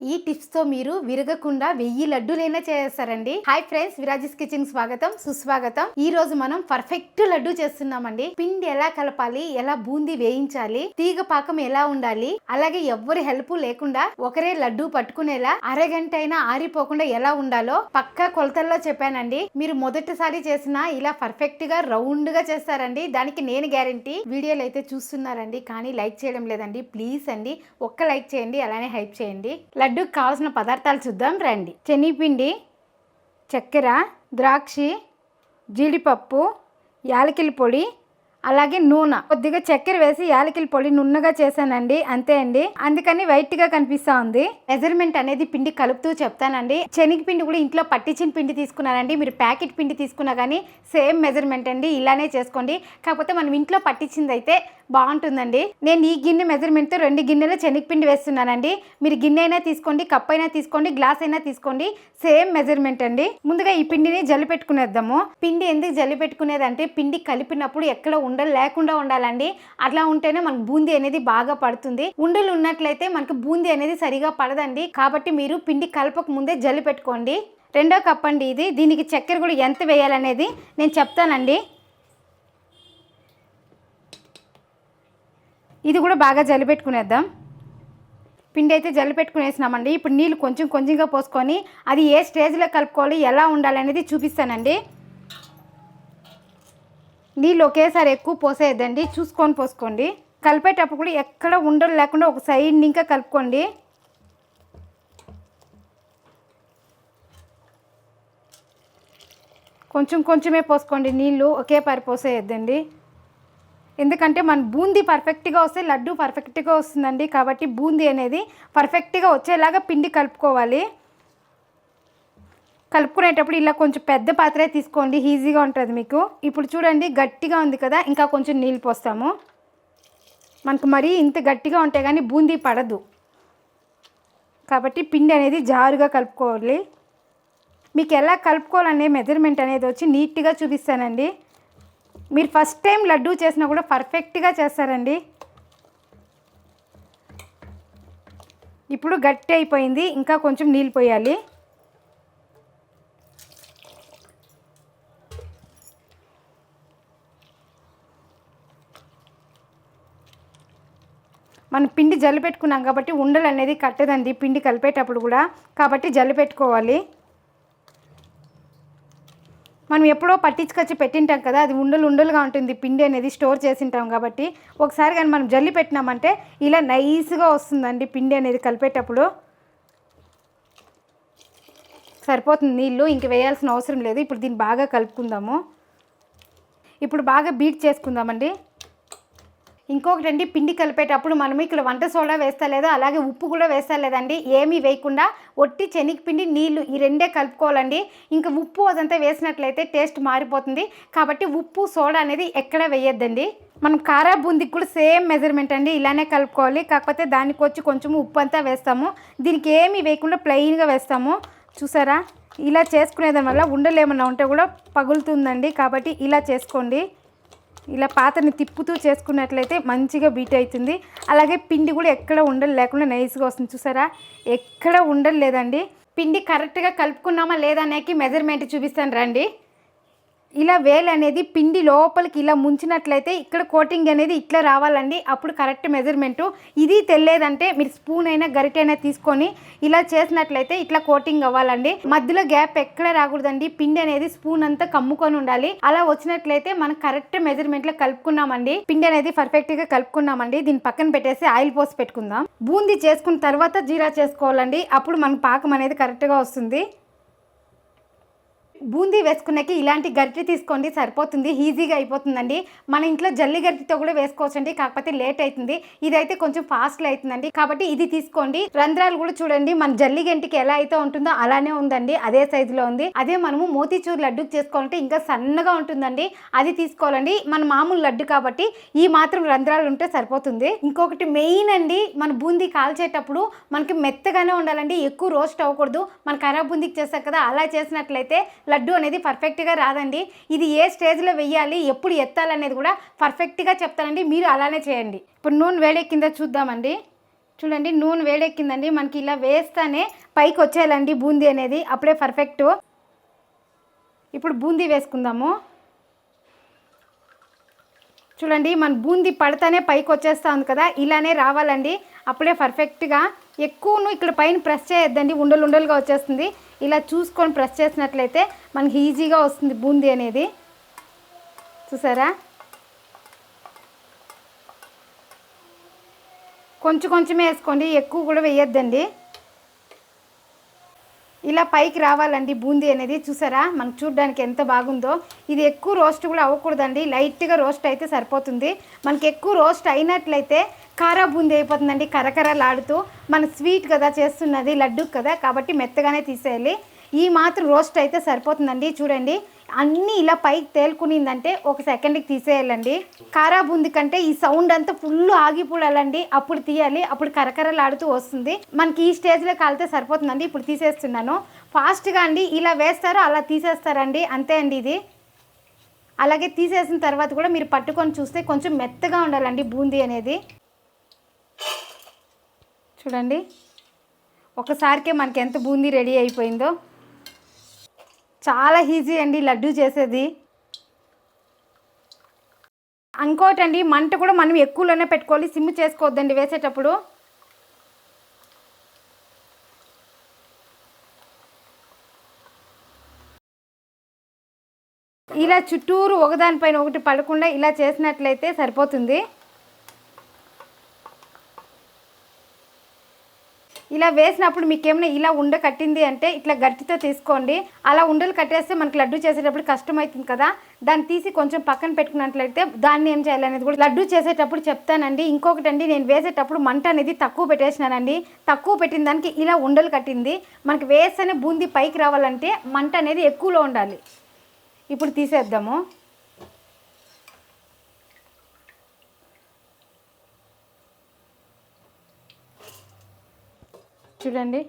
ఈ టిప్స్ తో మీరు విరగకుండా 1000 లడ్డూలైనా చేస్తారండి. హాయ్ ఫ్రెండ్స్, విరాజిస్ కిచెన్ స్వాగతం సుస్వాగతం. ఈ రోజు మనం పర్ఫెక్ట్ లడ్డు చేస్తున్నామండి. పిండి ఎలా కలపాలి, ఎలా బూందీ వేయించాలి, తీగ పాకం ఎలా ఉండాలి, అలాగే ఎవ్వరి హెల్ప్ లేకుండా ఒకరే లడ్డు పట్టుకునేలా అరగంట అయినా ఆరిపోకుండా ఎలా ఉండాలో పక్కా కొలతల్లో చెప్పానండి. మీరు మొదటిసారి చేసినా ఇలా పర్ఫెక్ట్ గా రౌండ్ గా చేస్తారండి. దానికి నేను గ్యారంటీ. వీడియోలు అయితే చూస్తున్నారండి, కానీ లైక్ చేయడం లేదండి. ప్లీజ్ అండి, ఒక్క లైక్ చేయండి, అలానే హైప్ చేయండి. లడ్డూకి కావాల్సిన పదార్థాలు చూద్దాం రండి. శనగపిండి, చక్కెర, ద్రాక్షి, జీడిపప్పు, యాలకుల పొడి, అలాగే నూనె. కొద్దిగా చక్కెర వేసి యాలకుల పొడి నున్నగా చేశానండి, అంతే అండి. అందుకని వైట్ గా కనిపిస్తా ఉంది. మెజర్మెంట్ అనేది పిండి కలుపుతూ చెప్తానండి. శనగపిండి కూడా ఇంట్లో పట్టించిన పిండి తీసుకున్నానండి. మీరు ప్యాకెట్ పిండి తీసుకున్నా కానీ సేమ్ మెజర్మెంట్ అండి, ఇలానే చేసుకోండి. కాకపోతే మనం ఇంట్లో పట్టించింది అయితే బాగుంటుందండి. నేను ఈ గిన్నె మెజర్మెంట్తో 2 గిన్నెలు శనగపిండి వేస్తున్నానండి. మీరు గిన్నె అయినా తీసుకోండి, కప్ అయినా తీసుకోండి, గ్లాస్ అయినా తీసుకోండి, సేమ్ మెజర్మెంట్ అండి. ముందుగా ఈ పిండిని జల్లి పెట్టుకునేద్దాము. పిండి ఎందుకు జల్లి పెట్టుకునేది అంటే పిండి కలిపినప్పుడు ఎక్కడ ఉండలు లేకుండా ఉండాలండి. అట్లా ఉంటేనే మనకు బూందీ అనేది బాగా పడుతుంది. ఉండలు ఉన్నట్లయితే మనకు బూందీ అనేది సరిగా పడదండి. కాబట్టి మీరు పిండి కలపక ముందే జల్లి పెట్టుకోండి. 2 కప్ అండి ఇది. దీనికి చక్కెర కూడా ఎంత వేయాలనేది నేను చెప్తానండి. ఇది కూడా బాగా జల్లి పెట్టుకునేద్దాం. పిండి అయితే జల్లి పెట్టుకునేసినామండి. ఇప్పుడు నీళ్ళు కొంచెం కొంచెంగా పోసుకొని అది ఏ స్టేజ్లో కలుపుకోవాలి, ఎలా ఉండాలనేది చూపిస్తానండి. నీళ్ళు ఒకేసారి ఎక్కువ పోసేయద్దండి, చూసుకొని పోసుకోండి. కలిపేటప్పుడు కూడా ఎక్కడ ఉండలు లేకుండా ఒక సైడ్ ఇంకా కలుపుకోండి. కొంచెం కొంచెమే పోసుకోండి, నీళ్ళు ఒకేసారి పోసేయద్దండి. ఎందుకంటే మన బూందీ పర్ఫెక్ట్గా వస్తే లడ్డు పర్ఫెక్ట్గా వస్తుందండి. కాబట్టి బూందీ అనేది పర్ఫెక్ట్గా వచ్చేలాగా పిండి కలుపుకోవాలి. కలుపుకునేటప్పుడు ఇలా కొంచెం పెద్ద పాత్రే తీసుకోండి, ఈజీగా ఉంటుంది మీకు. ఇప్పుడు చూడండి, గట్టిగా ఉంది కదా, ఇంకా కొంచెం నీళ్ళు పోస్తాము. మనకు మరీ ఇంత గట్టిగా ఉంటే కానీ బూందీ పడదు. కాబట్టి పిండి అనేది జారుగా కలుపుకోవాలి. మీకు ఎలా కలుపుకోవాలనే మెజర్మెంట్ అనేది వచ్చి నీట్గా చూపిస్తానండి. మీరు ఫస్ట్ టైం లడ్డూ చేసినా కూడా పర్ఫెక్ట్గా చేస్తారండి. ఇప్పుడు గట్టి అయిపోయింది, ఇంకా కొంచెం నీళ్ళు పోయాలి. మనం పిండి జల్లి పెట్టుకున్నాం కాబట్టి ఉండలు అనేది కట్టదండి పిండి కలిపేటప్పుడు కూడా. కాబట్టి జల్లి పెట్టుకోవాలి. మనం ఎప్పుడో పట్టించుకొచ్చి పెట్టింటాం కదా, అది ఉండలు ఉండలుగా ఉంటుంది పిండి అనేది, స్టోర్ చేసింటాం. కాబట్టి ఒకసారి కానీ మనం జల్లి పెట్టినామంటే ఇలా నైస్గా వస్తుందండి పిండి అనేది కలిపేటప్పుడు. సరిపోతుంది నీళ్ళు, ఇంక వేయాల్సిన అవసరం లేదు. ఇప్పుడు దీన్ని బాగా కలుపుకుందాము. ఇప్పుడు బాగా బీట్ చేసుకుందామండి. ఇంకొకటండి, పిండి కలిపేటప్పుడు మనం ఇక్కడ వంట సోడా వేస్తా లేదా అలాగే ఉప్పు కూడా వేస్తా లేదండి, ఏమీ వేయకుండా ఒట్టి శనగపిండి నీళ్ళు ఈ రెండే కలుపుకోవాలండి. ఇంకా ఉప్పు అదంతా వేసినట్లయితే టేస్ట్ మారిపోతుంది. కాబట్టి ఉప్పు సోడా అనేది ఎక్కడ వేయొద్దండి. మనం కారా బూందీకి కూడా సేమ్ మెజర్మెంట్ అండి, ఇలానే కలుపుకోవాలి. కాకపోతే దానికి వచ్చి కొంచెం ఉప్పు అంతా వేస్తాము. దీనికి ఏమీ వేయకుండా ప్లెయిన్గా వేస్తాము. చూసారా, ఇలా చేసుకునేదాని వల్ల ఉండలు ఏమన్నా ఉంటే కూడా పగులుతుందండి. కాబట్టి ఇలా చేసుకోండి. ఇలా పాత్రని తిప్పుతూ చేసుకున్నట్లయితే మంచిగా బీట్ అవుతుంది. అలాగే పిండి కూడా ఎక్కడ ఉండలు లేకుండా నైస్గా వస్తుంది. చూసారా, ఎక్కడ ఉండలు లేదండి. పిండి కరెక్ట్గా కలుపుకున్నామా లేదా అనేది మెజర్మెంట్ చూపిస్తాను రండి. ఇలా వేలు అనేది పిండి లోపలికి ఇలా ముంచినట్లయితే ఇక్కడ కోటింగ్ అనేది ఇట్లా రావాలండి. అప్పుడు కరెక్ట్ మెజర్మెంటు. ఇది తెలియదంటే మీరు స్పూన్ అయినా గరిటైనా తీసుకొని ఇలా చేసినట్లయితే ఇట్లా కోటింగ్ అవ్వాలండి. మధ్యలో గ్యాప్ ఎక్కడ రాకూడదండి. పిండి అనేది స్పూన్ అంతా కమ్ముకొని ఉండాలి. అలా వచ్చినట్లయితే మనం కరెక్ట్ మెజర్మెంట్లో కలుపుకున్నామండి. పిండి అనేది పర్ఫెక్ట్గా కలుపుకున్నామండి. దీన్ని పక్కన పెట్టేసి ఆయిల్ పోసి పెట్టుకుందాం. బూందీ చేసుకున్న తర్వాత జీరా చేసుకోవాలండి. అప్పుడు మనకు పాకం అనేది కరెక్ట్గా వస్తుంది. బూందీ వేసుకునేకి ఇలాంటి గరిటె తీసుకోండి, సరిపోతుంది, ఈజీగా అయిపోతుందండి. మన ఇంట్లో జల్లి గరిటెతో కూడా వేసుకోవచ్చండి, కాకపోతే లేట్ అవుతుంది. ఇదైతే కొంచెం ఫాస్ట్లో అవుతుందండి, కాబట్టి ఇది తీసుకోండి. రంధ్రాలు కూడా చూడండి, మన జల్లి గంటికి ఎలా అయితే ఉంటుందో అలానే ఉందండి, అదే సైజులో ఉంది. అదే మనము మోతీచూర్ లడ్డుకి చేసుకోవాలంటే ఇంకా సన్నగా ఉంటుందండి, అది తీసుకోవాలండి. మన మామూలు లడ్డు కాబట్టి ఈ మాత్రం రంధ్రాలు ఉంటే సరిపోతుంది. ఇంకొకటి మెయిన్ అండి, మన బూందీ కాల్చేటప్పుడు మనకి మెత్తగానే ఉండాలండి, ఎక్కువ రోస్ట్ అవ్వకూడదు. మన కరా బూందీకి చేస్తాం కదా, అలా చేసినట్లయితే లడ్డు అనేది పర్ఫెక్ట్గా రాదండి. ఇది ఏ స్టేజ్లో వెయ్యాలి, ఎప్పుడు ఎత్తాలనేది కూడా పర్ఫెక్ట్గా చెప్తానండి, మీరు అలానే చేయండి. ఇప్పుడు నూనె వేడెక్కిందో చూద్దామండి. చూడండి నూనె వేడెక్కిందండి. మనకి ఇలా వేస్తానే పైకి వచ్చేయాలండి బూందీ అనేది, అప్పుడే పర్ఫెక్ట్. ఇప్పుడు బూందీ వేసుకుందాము. చూడండి మన బూందీ పడతానే పైకి వచ్చేస్తా ఉంది కదా, ఇలానే రావాలండి, అప్పుడే పర్ఫెక్ట్గా. ఎక్కువను ఇక్కడ పైన ప్రెస్ చేయొద్దండి, ఉండలు ఉండలుగా వచ్చేస్తుంది. ఇలా చూసుకొని ప్రెస్ చేసినట్లయితే మనకి ఈజీగా వస్తుంది బూందీ అనేది. చూసారా, కొంచెం కొంచెమే వేసుకోండి, ఎక్కువ కూడా వేయొద్దండి. ఇలా పైకి రావాలండి బూందీ అనేది. చూసారా మనకు చూడడానికి ఎంత బాగుందో. ఇది ఎక్కువ రోస్ట్ కూడా అవ్వకూడదండి, లైట్గా రోస్ట్ అయితే సరిపోతుంది. మనకి ఎక్కువ రోస్ట్ అయినట్లయితే కారా బూందీ అయిపోతుందండి, కరకరలాడుతూ. మన స్వీట్ కదా చేస్తున్నది, లడ్డు కదా, కాబట్టి మెత్తగానే తీసేయాలి. ఈ మాత్రం రోస్ట్ అయితే సరిపోతుందండి. చూడండి అన్నీ ఇలా పైకి తేలుకునిందంటే ఒక సెకండ్కి తీసేయాలండి. కారా బూందీ కంటే ఈ సౌండ్ అంతా ఫుల్ ఆగిపోవాలండి, అప్పుడు తీయాలి, అప్పుడు కరకరలాడుతూ వస్తుంది. మనకి ఈ స్టేజ్లో కాలితే సరిపోతుందండి. ఇప్పుడు తీసేస్తున్నాను ఫాస్ట్గా అండి. ఇలా వేస్తారో అలా తీసేస్తారండి, అంతే అండి ఇది. అలాగే తీసేసిన తర్వాత కూడా మీరు పట్టుకొని చూస్తే కొంచెం మెత్తగా ఉండాలండి బూందీ అనేది. చూడండి ఒకసారికే మనకి ఎంత బూందీ రెడీ అయిపోయిందో. చాలా ఈజీ అండి లడ్డు చేసేది. ఇంకోటండి, మంట కూడా మనం ఎక్కువలోనే పెట్టుకోవాలి, సిమ్ చేసుకోవద్దండి వేసేటప్పుడు. ఇలా చుట్టూరు ఒకదానిపైన ఒకటి పడకుండా ఇలా చేసినట్లయితే సరిపోతుంది. ఇలా వేసినప్పుడు మీకు ఏమైనా ఇలా ఉండ కట్టింది అంటే ఇట్లా గట్టితో తీసుకోండి. అలా ఉండలు కట్టేస్తే మనకి లడ్డు చేసేటప్పుడు కష్టమవుతుంది కదా, దాన్ని తీసి కొంచెం పక్కన పెట్టుకున్నట్లయితే దాన్ని ఏం చేయాలనేది కూడా లడ్డు చేసేటప్పుడు చెప్తానండి. ఇంకొకటి అండి, నేను వేసేటప్పుడు మంట అనేది తక్కువ పెట్టేసినానండి. తక్కువ పెట్టిన దానికి ఇలా ఉండలు కట్టింది. మనకి వేస్తేనే బూందీ పైకి రావాలంటే మంట అనేది ఎక్కువలో ఉండాలి. ఇప్పుడు తీసేద్దాము. చూడండి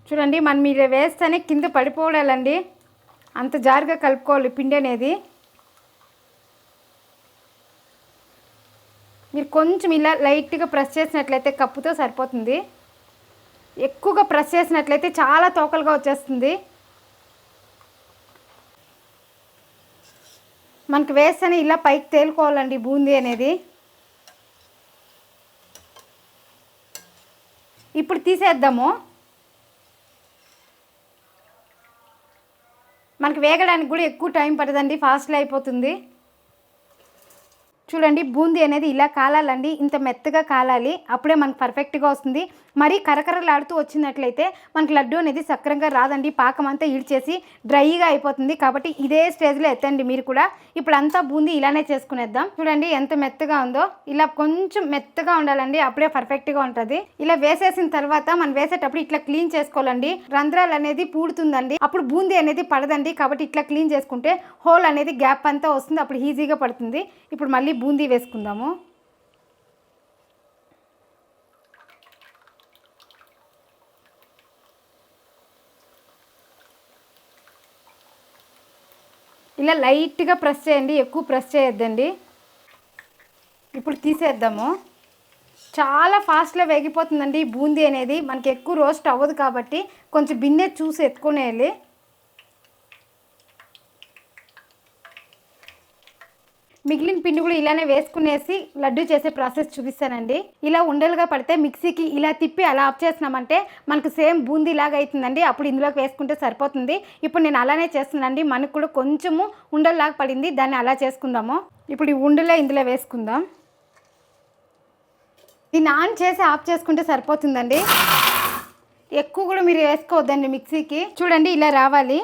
చూడండి మనం మీరు వేస్తేనే కింద పడిపోవాలండి, అంత జారుగా కలుపుకోవాలి పిండి అనేది. మీరు కొంచెం ఇలా లైట్గా ప్రెస్ చేసినట్లయితే కప్పుతో సరిపోతుంది. ఎక్కువగా ప్రెస్ చేసినట్లయితే చాలా తోకలుగా వచ్చేస్తుంది. మనకు వేస్తేనే ఇలా పైకి తేలుకోవాలండి బూందీ అనేది. ఇప్పుడు తీసేద్దాము. మనకి వేగడానికి కూడా ఎక్కువ టైం పడుతుందండి, ఫాస్ట్లో అయిపోతుంది. చూడండి బూందీ అనేది ఇలా కాలాలండి, ఇంత మెత్తగా కాలాలి, అప్పుడే మనకు పర్ఫెక్ట్గా వస్తుంది. మరీ కరకరలాడుతూ వచ్చినట్లయితే మనకి లడ్డు అనేది సక్రంగా రాదండి, పాకం అంతా ఈడ్చేసి డ్రైగా అయిపోతుంది. కాబట్టి ఇదే స్టేజ్లో ఎత్తండి మీరు కూడా. ఇప్పుడు అంతా బూందీ ఇలానే చేసుకునేద్దాం. చూడండి ఎంత మెత్తగా ఉందో, ఇలా కొంచెం మెత్తగా ఉండాలండి, అప్పుడే పర్ఫెక్ట్గా ఉంటుంది. ఇలా వేసేసిన తర్వాత మనం వేసేటప్పుడు ఇట్లా క్లీన్ చేసుకోవాలండి, రంధ్రాలు అనేది పూడుతుందండి, అప్పుడు బూందీ అనేది పడదండి. కాబట్టి ఇట్లా క్లీన్ చేసుకుంటే హోల్ అనేది గ్యాప్ అంతా వస్తుంది, అప్పుడు ఈజీగా పడుతుంది. ఇప్పుడు మళ్ళీ బూందీ వేసుకుందాము. ఇలా లైట్గా ప్రెస్ చేయండి, ఎక్కువ ప్రెస్ చేయొద్దండి. ఇప్పుడు తీసేద్దాము. చాలా ఫాస్ట్లో వేగిపోతుందండి బూందీ అనేది, మనకి ఎక్కువ రోస్ట్ అవ్వదు కాబట్టి కొంచెం బిన్నె చూసి ఎత్తుకునేయాలి. మిగిలిన పిండి కూడా ఇలానే వేసుకునేసి లడ్డు చేసే ప్రాసెస్ చూపిస్తానండి. ఇలా ఉండలుగా పడితే మిక్సీకి ఇలా తిప్పి అలా ఆఫ్ చేసినామంటే మనకు సేమ్ బూందీ లాగా అవుతుందండి, అప్పుడు ఇందులోకి వేసుకుంటే సరిపోతుంది. ఇప్పుడు నేను అలానే చేస్తున్నానండి, మనకు కూడా కొంచెము ఉండల్లాగా పడింది, దాన్ని అలా చేసుకుందాము. ఇప్పుడు ఈ ఉండలే ఇందులో వేసుకుందాం. దీన్ని ఆన్ చేసి ఆఫ్ చేసుకుంటే సరిపోతుందండి, ఎక్కువ కూడా మీరు వేసుకోవద్దండి మిక్సీకి. చూడండి ఇలా రావాలి.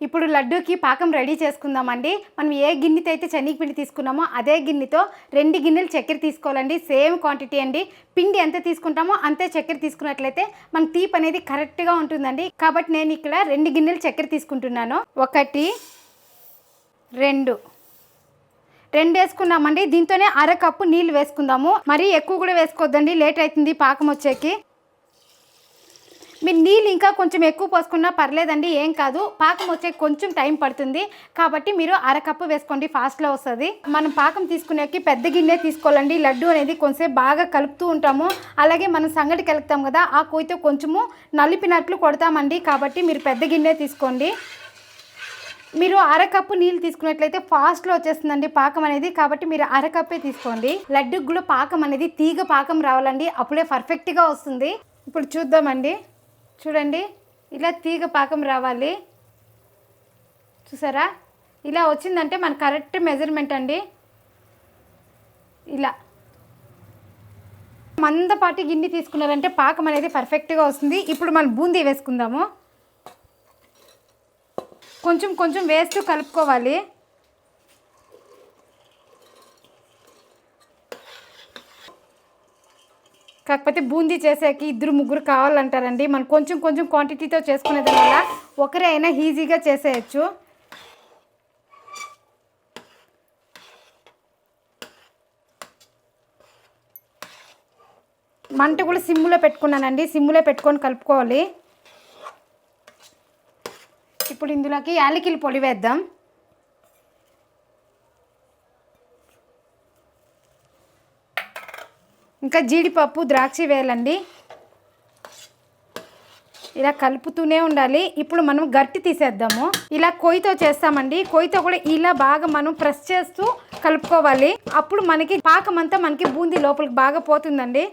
ఇప్పుడు లడ్డూకి పాకం రెడీ చేసుకుందామండి. మనం ఏ గిన్నెతో అయితే శనగపిండి తీసుకున్నామో అదే గిన్నెతో 2 గిన్నెలు చక్కెర తీసుకోవాలండి, సేమ్ క్వాంటిటీ అండి. పిండి ఎంత తీసుకుంటామో అంతే చక్కెర తీసుకున్నట్లయితే మన తీపి అనేది కరెక్ట్గా ఉంటుందండి. కాబట్టి నేను ఇక్కడ 2 గిన్నెలు చక్కెర తీసుకుంటున్నాను. 1 2 వేసుకున్నామండి. దీంతోనే 1/2 కప్పు నీళ్ళు వేసుకుందాము. మరీ ఎక్కువ కూడా వేసుకోవద్దండి, లేట్ అవుతుంది పాకం వచ్చేకి. మీరు నీళ్ళు ఇంకా కొంచెం ఎక్కువ పోసుకున్నా పర్లేదండి, ఏం కాదు. పాకం వచ్చే కొంచెం టైం పడుతుంది కాబట్టి మీరు అరకప్పు వేసుకోండి, ఫాస్ట్లో వస్తుంది. మనం పాకం తీసుకునేకి పెద్ద గిన్నె తీసుకోవాలండి. లడ్డు అనేది కొంచెం బాగా కలుపుతూ ఉంటాము, అలాగే మనం సంగటి కలుపుతాం కదా, ఆ కొయ్యతో కొంచెము నలిపినట్లు కొడతామండి. కాబట్టి మీరు పెద్ద గిన్నె తీసుకోండి. మీరు అరకప్పు నీళ్ళు తీసుకున్నట్లయితే ఫాస్ట్లో వచ్చేస్తుందండి పాకం అనేది, కాబట్టి మీరు అరకప్పే తీసుకోండి. లడ్డుకు కూడా పాకం అనేది తీగ పాకం రావాలండి, అప్పుడే పర్ఫెక్ట్గా వస్తుంది. ఇప్పుడు చూద్దామండి, చూడండి ఇలా తీగ పాకం రావాలి. చూసారా, ఇలా వచ్చిందంటే మన కరెక్ట్ మెజర్మెంట్ అండి. ఇలా మందపాటి గిన్నె తీసుకున్నారంటే పాకం అనేది పర్ఫెక్ట్గా వస్తుంది. ఇప్పుడు మనం బూందీ వేసుకుందాము. కొంచెం కొంచెం వేస్తూ కలుపుకోవాలి. కాకపోతే బూందీ చేసేకి 2-3 కావాలంటారండి. మనం కొంచెం కొంచెం క్వాంటిటీతో చేసుకునే దానివల్ల ఒకరే అయినా ఈజీగా చేసేయచ్చు. మంట కూడా సిమ్లో పెట్టుకున్నానండి, సిమ్లో పెట్టుకొని కలుపుకోవాలి. ఇప్పుడు ఇందులోకి యాలకుల పొడి వేద్దాం. ఇంకా జీడిపప్పు, ద్రాక్ష వేయాలండి. ఇలా కలుపుతూనే ఉండాలి. ఇప్పుడు మనం గట్టి తీసేద్దాము. ఇలా కొయ్యతో చేస్తామండి. కొయ్యతో కూడా ఇలా బాగా మనం ప్రెస్ చేస్తూ కలుపుకోవాలి. అప్పుడు మనకి పాకం అంతా మనకి బూందీ లోపలికి బాగా పోతుందండి.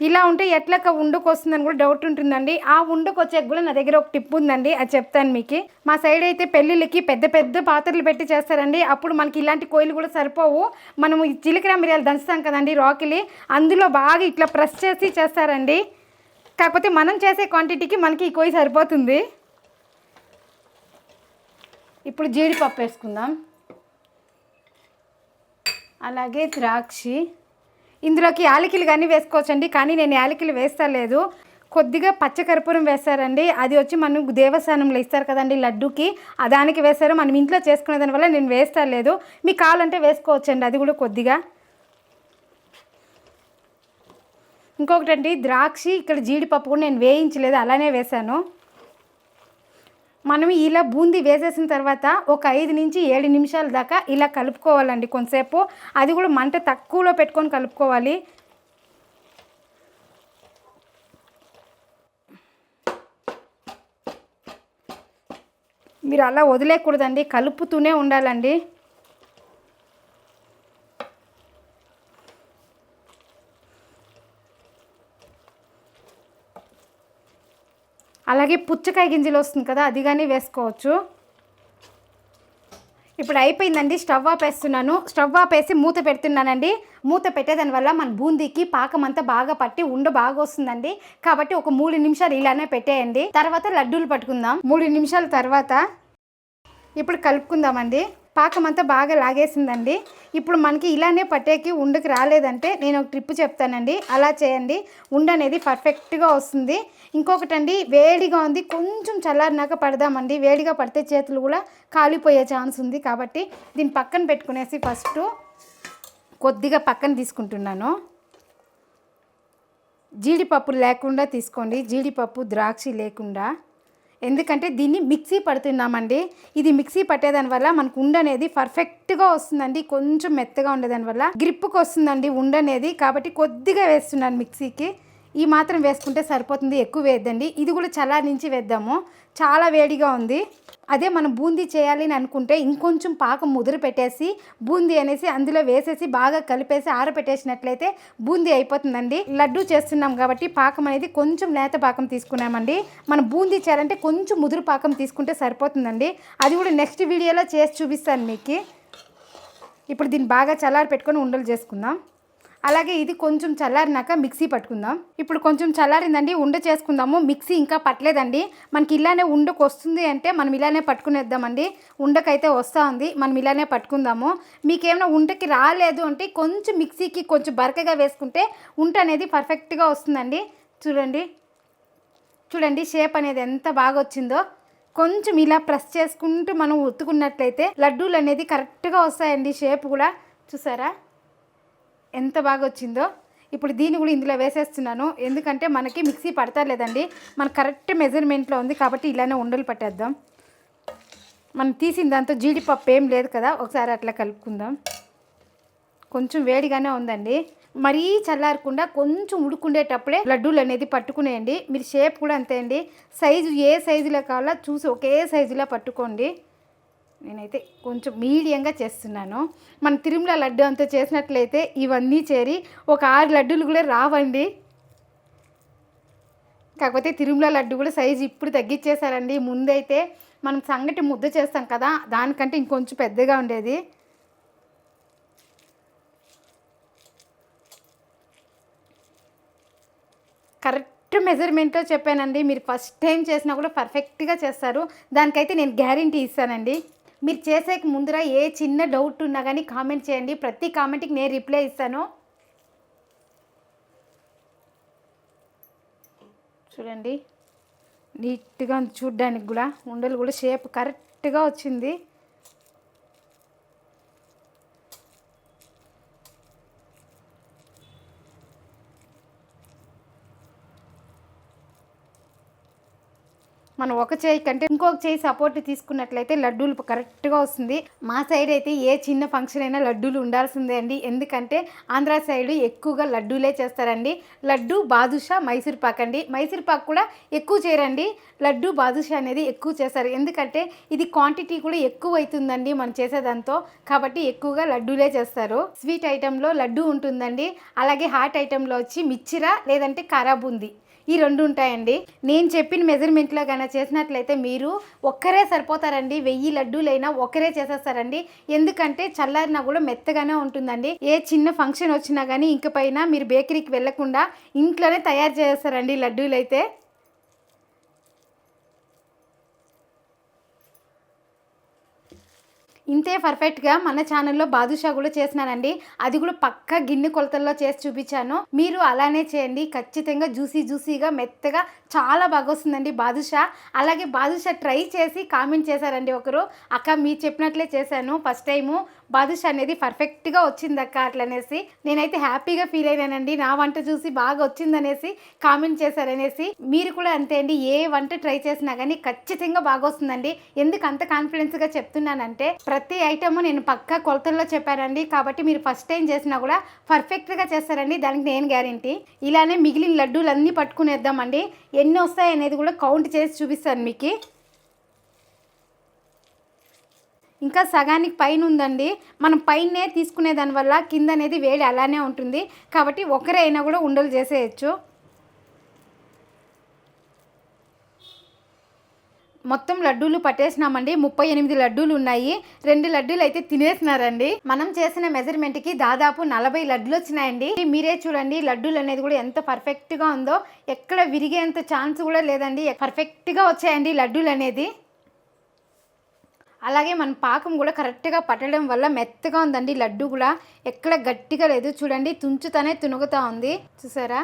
ఇలా ఉంటే ఎట్లక ఉండకు వస్తుందని కూడా డౌట్ ఉంటుందండి. ఆ ఉండకు వచ్చాక కూడా నా దగ్గర ఒక టిప్ ఉందండి, అది చెప్తాను మీకు. మా సైడ్ అయితే పెళ్ళిళ్ళకి పెద్ద పెద్ద పాత్రలు పెట్టి చేస్తారండి. అప్పుడు మనకి ఇలాంటి కోయిలు కూడా సరిపోవు. మనము జీలకర్ర మిరియాలు దంచుతాం కదండి, రాకిలి, అందులో బాగా ఇట్లా ప్రెస్ చేసి చేస్తారండి. కాకపోతే మనం చేసే క్వాంటిటీకి మనకి ఈ కోయి సరిపోతుంది. ఇప్పుడు జీడిపప్పు వేసుకుందాం, అలాగే ద్రాక్షి. ఇందులోకి యాలకులు కానీ వేసుకోవచ్చండి, కానీ నేను యాలకులు వేస్తలేదు. కొద్దిగా పచ్చకర్పూరం వేస్తారండి, అది వచ్చి మనం దేవస్థానంలో ఇస్తారు కదండి లడ్డూకి, దానికి వేస్తారు. మనం ఇంట్లో చేసుకునే దానివల్ల నేను వేస్తలేదు. మీకు కావాలంటే వేసుకోవచ్చండి, అది కూడా కొద్దిగా. ఇంకొకటండి ద్రాక్షి, ఇక్కడ జీడిపప్పు కూడా నేను వేయించలేదు, అలానే వేసాను. మనం ఇలా బూందీ వేసేసిన తర్వాత ఒక 5 నుంచి 7 నిమిషాల దాకా ఇలా కలుపుకోవాలండి కొంతసేపు. అది కూడా మంట తక్కువలో పెట్టుకొని కలుపుకోవాలి. మీరు అలా వదిలేయకూడదండి, కలుపుతూనే ఉండాలండి. అలాగే పుచ్చకాయ గింజలు వస్తుంది కదా, అది కానీ వేసుకోవచ్చు. ఇప్పుడు అయిపోయిందండి, స్టవ్ ఆపేస్తున్నాను. స్టవ్ ఆపేసి మూత పెడుతున్నానండి. మూత పెట్టేదాని వల్ల మన బూందీకి పాకం అంతా బాగా పట్టి ఉండ బాగా వస్తుందండి. కాబట్టి ఒక 3 నిమిషాలు ఇలానే పెట్టేయండి. తర్వాత లడ్డూలు పట్టుకుందాం. 3 నిమిషాల తర్వాత ఇప్పుడు కలుపుకుందామండి. పాకం అంతా బాగా లాగేసిందండి. ఇప్పుడు మనకి ఇలానే పట్టేకి ఉండకి రాలేదంటే నేను ఒక ట్రిప్ చెప్తానండి, అలా చేయండి. ఉండ అనేది పర్ఫెక్ట్గా వస్తుంది. ఇంకొకటండి, వేడిగా ఉంది, కొంచెం చల్లారినాక పడదామండి. వేడిగా పడితే చేతులు కూడా కాలిపోయే ఛాన్స్ ఉంది. కాబట్టి దీన్ని పక్కన పెట్టుకునేసి ఫస్ట్ కొద్దిగా పక్కన తీసుకుంటున్నాను. జీడిపప్పు లేకుండా తీసుకోండి, జీడిపప్పు ద్రాక్షి లేకుండా. ఎందుకంటే దీన్ని మిక్సీ పడుతున్నామండి. ఇది మిక్సీ పట్టేదాని వల్ల మనకు ఉండ అనేది పర్ఫెక్ట్గా వస్తుందండి. కొంచెం మెత్తగా ఉండేదాని వల్ల గ్రిప్పుకి వస్తుందండి ఉండ అనేది. కాబట్టి కొద్దిగా వేస్తున్నాను మిక్సీకి. ఈ మాత్రం వేసుకుంటే సరిపోతుంది, ఎక్కువ వేద్దండి. ఇది కూడా చల్లారి నుంచి వేద్దాము, చాలా వేడిగా ఉంది. అదే మనం బూందీ చేయాలి అని అనుకుంటే ఇంకొంచెం పాకం ముదురు పెట్టేసి బూందీ అనేసి అందులో వేసేసి బాగా కలిపేసి ఆరబెట్టేసినట్లయితే బూందీ అయిపోతుందండి. లడ్డు చేస్తున్నాం కాబట్టి పాకం అనేది కొంచెం లేత పాకం తీసుకున్నామండి. మనం బూందీ చేయాలంటే కొంచెం ముదురు పాకం తీసుకుంటే సరిపోతుందండి. అది కూడా నెక్స్ట్ వీడియోలో చేసి చూపిస్తాను మీకు. ఇప్పుడు దీన్ని బాగా చల్లారి పెట్టుకొని ఉండలు చేసుకుందాం. అలాగే ఇది కొంచెం చల్లారినాక మిక్సీ పట్టుకుందాం. ఇప్పుడు కొంచెం చల్లారిందండి, ఉండ చేసుకుందాము. మిక్సీ ఇంకా పట్టలేదండి. మనకి ఇలానే ఉండకు వస్తుంది అంటే మనం ఇలానే పట్టుకునేద్దామండి. ఉండకైతే వస్తూ ఉంది, మనం ఇలానే పట్టుకుందాము. మీకేమైనా ఉండకి రాలేదు అంటే కొంచెం మిక్సీకి కొంచెం బరకగా వేసుకుంటే ఉంట అనేది పర్ఫెక్ట్గా వస్తుందండి. చూడండి చూడండి షేప్ అనేది ఎంత బాగా వచ్చిందో. కొంచెం ఇలా ప్రెస్ చేసుకుంటూ మనం ఉత్తుకున్నట్లయితే లడ్డూలు అనేది కరెక్ట్గా వస్తాయండి. షేప్ కూడా చూసారా ఎంత బాగా వచ్చిందో. ఇప్పుడు దీన్ని కూడా ఇందులో వేసేస్తున్నాను, ఎందుకంటే మనకి మిక్సీ పడతా లేదండి, మనకు కరెక్ట్ మెజర్మెంట్లో ఉంది కాబట్టి ఇలానే ఉండలు పట్టేద్దాం. మనం తీసిన దాంతో జీడిపప్పు ఏం లేదు కదా, ఒకసారి అట్లా కలుపుకుందాం. కొంచెం వేడిగానే ఉందండి, మరీ చల్లారకుండా కొంచెం ఉడుకుండేటప్పుడే లడ్డూలు అనేది పట్టుకునేయండి. మీరు షేప్ కూడా అంతే అండి, సైజు ఏ సైజులో కావాలో చూసి ఒకే సైజులో పట్టుకోండి. నేనైతే కొంచెం మీడియంగా చేస్తున్నాను. మన తిరుమల లడ్డు అంతా చేసినట్లయితే ఇవన్నీ చేరి ఒక 6 లడ్డూలు కూడా రావండి. కాకపోతే తిరుమల లడ్డు కూడా సైజు ఇప్పుడు తగ్గించేశారండి. ముందైతే మనం సంగటి ముద్ద చేస్తాం కదా, దానికంటే ఇంకొంచెం పెద్దగా ఉండేది. కరెక్ట్ మెజర్మెంట్తో చెప్పానండి, మీరు ఫస్ట్ టైం చేసినా కూడా పర్ఫెక్ట్గా చేస్తారు, దానికైతే నేను గ్యారంటీ ఇస్తానండి. మీరు చేసేకి ముందర ఏ చిన్న డౌట్ ఉన్నా కానీ కామెంట్ చేయండి, ప్రతి కామెంట్కి నేను రిప్లై ఇస్తాను. చూడండి నీట్గా చూడ్డానికి కూడా ఉండలు కూడా షేప్ కరెక్ట్గా వచ్చింది. మనం ఒక చేయి కంటే ఇంకొక చేయి సపోర్ట్ తీసుకున్నట్లయితే లడ్డూలు కరెక్ట్గా వస్తుంది. మా సైడ్ అయితే ఏ చిన్న ఫంక్షన్ అయినా లడ్డూలు ఉండాల్సిందే అండి, ఎందుకంటే ఆంధ్ర సైడ్ ఎక్కువగా లడ్డూలే చేస్తారండి. లడ్డు, బాదుషా, మైసూర్ పాక్ అండి. మైసూర్ పాక్ కూడా ఎక్కువ చేయరండి, లడ్డు, బాదుషా అనేది ఎక్కువ చేస్తారు, ఎందుకంటే ఇది క్వాంటిటీ కూడా ఎక్కువ అవుతుందండి మనం చేసేదాంతో, కాబట్టి ఎక్కువగా లడ్డూలే చేస్తారు. స్వీట్ ఐటెంలో లడ్డు ఉంటుందండి, అలాగే హాట్ ఐటెంలో వచ్చి మిచ్చిరా లేదంటే కారా బూందీ, ఈ 2 ఉంటాయండి. నేను చెప్పిన మెజర్మెంట్లో కన్నా చేసినట్లయితే మీరు ఒక్కరే సరిపోతారండి, 1000 లడ్డూలైనా ఒకరే చేసేస్తారండి, ఎందుకంటే చల్లారినా కూడా మెత్తగానే ఉంటుందండి. ఏ చిన్న ఫంక్షన్ వచ్చినా కానీ ఇంక పైన మీరు బేకరీకి వెళ్ళకుండా ఇంట్లోనే తయారు చేస్తారండి లడ్డూలు అయితే. ఇంతే పర్ఫెక్ట్గా మన ఛానల్లో బాదుషా కూడా చేసినానండి, అది కూడా పక్కా గిన్నె కొలతల్లో చేసి చూపించాను, మీరు అలానే చేయండి. ఖచ్చితంగా జ్యూసీగా మెత్తగా చాలా బాగా వస్తుందండి బాదుషా. అలాగే బాదుషా ట్రై చేసి కామెంట్ చేశారండి ఒకరు, అక్క మీరు చెప్పినట్లే చేశాను, ఫస్ట్ టైము బాదుషా అనేది పర్ఫెక్ట్గా వచ్చిందక్క అట్లనేసి. నేనైతే హ్యాపీగా ఫీల్ అయినానండి, నా వంట చూసి బాగా వచ్చిందనేసి కామెంట్ చేశారనేసి. మీరు కూడా అంతే అండి, ఏ వంట ట్రై చేసినా కానీ ఖచ్చితంగా బాగా వస్తుందండి. ఎందుకు అంత కాన్ఫిడెన్స్గా చెప్తున్నానంటే ప్రతి ఐటమ్ నేను పక్కా కొలతల్లో చెప్పానండి, కాబట్టి మీరు ఫస్ట్ టైం చేసినా కూడా పర్ఫెక్ట్గా చేస్తారండి, దానికి నేను గ్యారంటీ. ఇలానే మిగిలిన లడ్డూలు అన్నీ పట్టుకునేద్దామండి, ఎన్ని వస్తాయి అనేది కూడా కౌంట్ చేసి చూపిస్తాను మీకు. ఇంకా సగానికి పైన ఉందండి, మనం పైనే తీసుకునే దానివల్ల కింద అనేది వేడి అలానే ఉంటుంది, కాబట్టి ఒకరే అయినా కూడా ఉండలు చేసేయచ్చు. మొత్తం లడ్డూలు పట్టేసినామండి, 38 లడ్డూలు ఉన్నాయి, 2 లడ్డూలు అయితే తినేసినారండి. మనం చేసిన మెజర్మెంట్కి దాదాపు 40 లడ్డూలు వచ్చినాయండి. మీరే చూడండి లడ్డూలు అనేది కూడా ఎంత పర్ఫెక్ట్గా ఉందో, ఎక్కడ విరిగేంత ఛాన్స్ కూడా లేదండి, పర్ఫెక్ట్గా వచ్చాయండి లడ్డూలు అనేది. అలాగే మన పాకం కూడా కరెక్ట్గా పట్టడం వల్ల మెత్తగా ఉందండి లడ్డు కూడా, ఎక్కడ గట్టిగా లేదు. చూడండి తుంచుతానే తునుగుతూ ఉంది, చూసారా,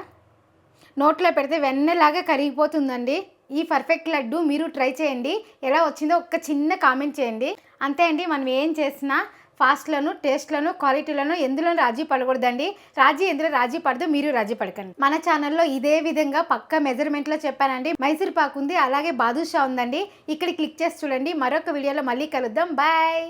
నోట్లో పెడితే వెన్నెలాగా కరిగిపోతుందండి. ఈ పర్ఫెక్ట్ లడ్డు మీరు ట్రై చేయండి, ఎలా వచ్చిందో ఒక్క చిన్న కామెంట్ చేయండి. అంతే అండి, మనం ఏం చేసినా ఫాస్ట్లను, టేస్ట్లను, క్వాలిటీలను ఎందులో రాజీ పడకూడదండి. ఎందులో రాజీ పడదు, మీరు రాజీ పడకండి. మన ఛానల్లో ఇదే విధంగా పక్క మెజర్మెంట్లో చెప్పానండి. మైసూర్ పాక్ ఉంది, అలాగే బాదుషా ఉందండి, ఇక్కడ క్లిక్ చేసి చూడండి. మరొక వీడియోలో మళ్ళీ కలుద్దాం, బాయ్.